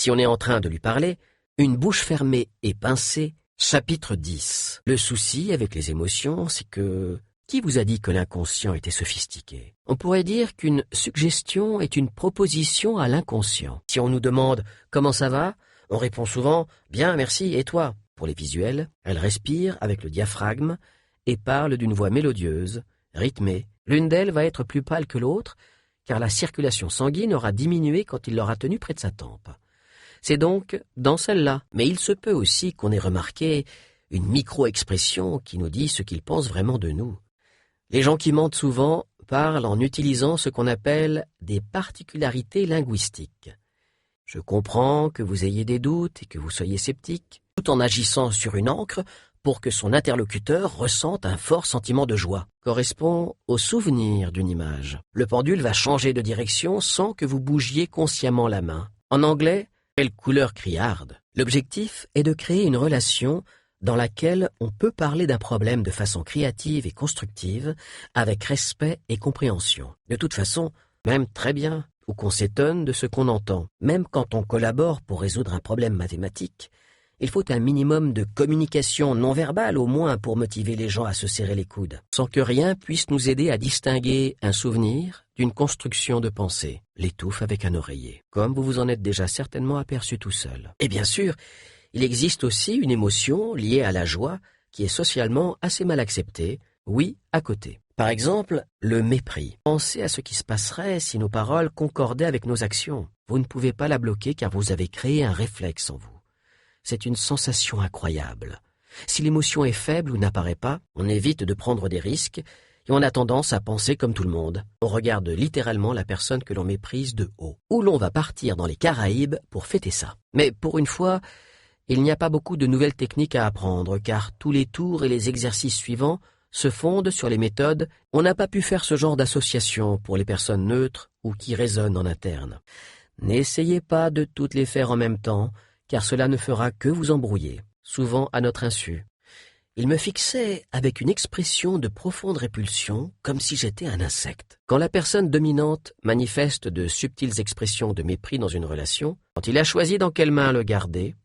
si on est en train de lui parler, une bouche fermée et pincée. Chapitre 10. Le souci avec les émotions, c'est que... Qui vous a dit que l'inconscient était sophistiqué? On pourrait dire qu'une suggestion est une proposition à l'inconscient. Si on nous demande « Comment ça va ?», on répond souvent « Bien, merci, et toi ?» Pour les visuels, elle respire avec le diaphragme et parle d'une voix mélodieuse, rythmée. L'une d'elles va être plus pâle que l'autre, car la circulation sanguine aura diminué quand il l'aura tenue près de sa tempe. C'est donc dans celle-là. Mais il se peut aussi qu'on ait remarqué une micro-expression qui nous dit ce qu'ils pensent vraiment de nous. Les gens qui mentent souvent parlent en utilisant ce qu'on appelle des particularités linguistiques. Je comprends que vous ayez des doutes et que vous soyez sceptique, tout en agissant sur une ancre pour que son interlocuteur ressente un fort sentiment de joie. Correspond au souvenir d'une image. Le pendule va changer de direction sans que vous bougiez consciemment la main. En anglais, quelle couleur criarde. L'objectif est de créer une relation dans laquelle on peut parler d'un problème de façon créative et constructive, avec respect et compréhension. De toute façon, même très bien, ou qu'on s'étonne de ce qu'on entend. Même quand on collabore pour résoudre un problème mathématique, il faut un minimum de communication non verbale au moins pour motiver les gens à se serrer les coudes, sans que rien puisse nous aider à distinguer un souvenir d'une construction de pensée. L'étouffe avec un oreiller, comme vous vous en êtes déjà certainement aperçu tout seul. Et bien sûr, il existe aussi une émotion liée à la joie qui est socialement assez mal acceptée, oui, à côté. Par exemple, le mépris. Pensez à ce qui se passerait si nos paroles concordaient avec nos actions. Vous ne pouvez pas la bloquer car vous avez créé un réflexe en vous. C'est une sensation incroyable. Si l'émotion est faible ou n'apparaît pas, on évite de prendre des risques et on a tendance à penser comme tout le monde. On regarde littéralement la personne que l'on méprise de haut. Ou l'on va partir dans les Caraïbes pour fêter ça. Mais pour une fois, il n'y a pas beaucoup de nouvelles techniques à apprendre, car tous les tours et les exercices suivants se fondent sur les méthodes. On n'a pas pu faire ce genre d'association pour les personnes neutres ou qui résonnent en interne. N'essayez pas de toutes les faire en même temps, car cela ne fera que vous embrouiller, souvent à notre insu. Il me fixait avec une expression de profonde répulsion, comme si j'étais un insecte. Quand la personne dominante manifeste de subtiles expressions de mépris dans une relation, quand il a choisi dans quelle main le garder,